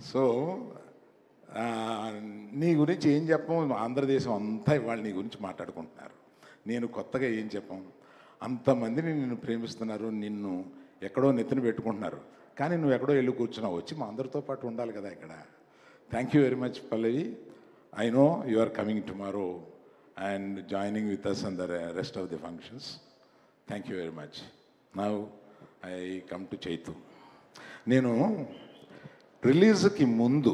So నీ గురించి ఏం చెప్పం, ఆంధ్రదేశం అంతా ఇవాళ నీ గురించి మాట్లాడుకుంటున్నారు. నేను కొత్తగా ఏం చెప్పం, అంతమందిని నిన్ను ప్రేమిస్తున్నారు, నిన్ను ఎక్కడో నెత్తిన పెట్టుకుంటున్నారు, కానీ నువ్వు ఎక్కడో వెళ్ళి కూర్చున్నావు, వచ్చి మా అందరితో పాటు ఉండాలి కదా ఇక్కడ. Thank you very much Pallavi. I know you are coming tomorrow and joining with us and the rest of the functions. Thank you very much. Now I come to Chaitu. నేను రిలీజ్కి ముందు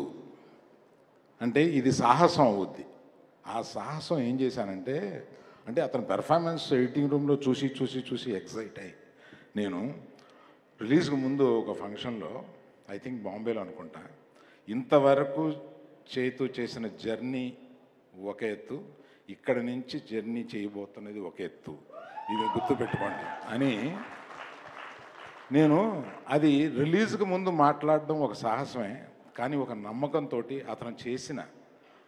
అంటే ఇది సాహసం అవుద్ది. ఆ సాహసం ఏం చేశానంటే, అంటే అతను పెర్ఫార్మెన్స్ ఎడిటింగ్ రూమ్లో చూసి చూసి చూసి ఎక్సైట్ అయ్యి, నేను రిలీజ్కి ముందు ఒక ఫంక్షన్లో, ఐ థింక్ బాంబేలో అనుకుంటా, ఇంతవరకు చైతు చేసిన జర్నీ ఒక ఎత్తు, ఇక్కడ నుంచి జర్నీ చేయబోతున్నది ఒక ఎత్తు, ఇది గుర్తుపెట్టుకోండి అని నేను అది రిలీజ్కి ముందు మాట్లాడడం ఒక సాహసమే, కానీ ఒక నమ్మకంతో అతను చేసిన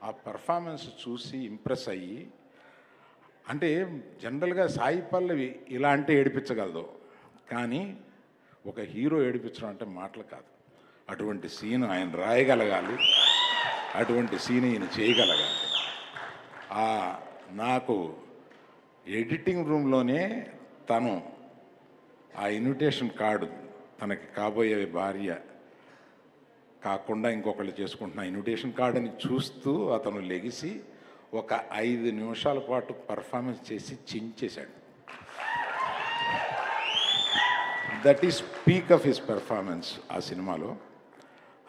ఆ పెర్ఫార్మెన్స్ చూసి ఇంప్రెస్ అయ్యి, అంటే జనరల్గా సాయి పల్లవి ఇలా అంటే ఏడిపించగలదు, కానీ ఒక హీరో ఏడిపించడం అంటే మాటలు కాదు. అటువంటి సీన్ ఆయన రాయగలగాలి, అటువంటి సీన్ ఈయన చేయగలగాలి. నాకు ఎడిటింగ్ రూమ్లోనే తను ఆ ఇన్విటేషన్ కార్డు, తనకి కాబోయే భార్య కాకుండా ఇంకొకళ్ళు చేసుకుంటున్న ఇన్విటేషన్ కార్డుని చూస్తూ అతను లెగిసి ఒక 5 నిమిషాల పాటు పర్ఫార్మెన్స్ చేసి చించేశాడు. That is peak of his performance ఆ సినిమాలో.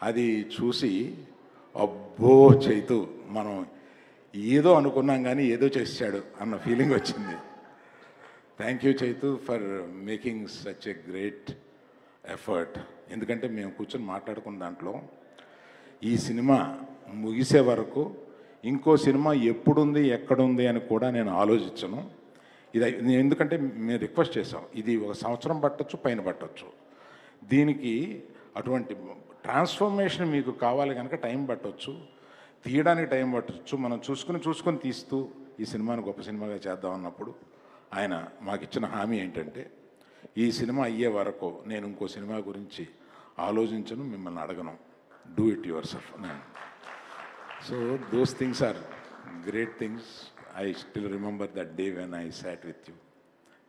అది చూసి అబ్బో చైతు, మనం ఏదో అనుకున్నాం కానీ ఏదో చేశాడు అన్న ఫీలింగ్ వచ్చింది. Thank you Chaitu for making such a great effort. ఎందుకంటే మేము కూర్చొని మాట్లాడుకున్న దాంట్లో ఈ సినిమా ముగిసే వరకు ఇంకో సినిమా ఎప్పుడుంది ఎక్కడుంది అని కూడా నేను ఆలోచించను. ఎందుకంటే మేము రిక్వెస్ట్ చేసాం, ఇది 1 సంవత్సరం పట్టచ్చు, పైన పట్టచ్చు. దీనికి అటువంటి ట్రాన్స్ఫర్మేషన్ మీకు కావాలి కనుక టైం పట్టవచ్చు, తీయడానికి టైం పట్టచ్చు. మనం చూసుకొని తీస్తూ ఈ సినిమాని గొప్ప సినిమాగా చేద్దాం అన్నప్పుడు ఆయన మాకు ఇచ్చిన హామీ ఏంటంటే, ఈ సినిమా అయ్యే వరకు నేను ఇంకో సినిమా గురించి ఆలోచించను, మిమ్మల్ని అడగను, do it yourself. So those things are great things. I still remember that day when I sat with you.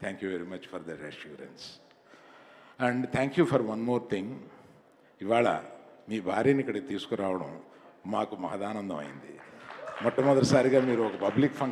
Thank you very much for that assurance. And thank you for one more thing. ఇవాళ మీ భార్యని ఇక్కడికి తీసుకురావడం మాకు మహదానందం అయింది. మొట్టమొదటిసారిగా మీరు ఒక పబ్లిక్ ఫంక్షన్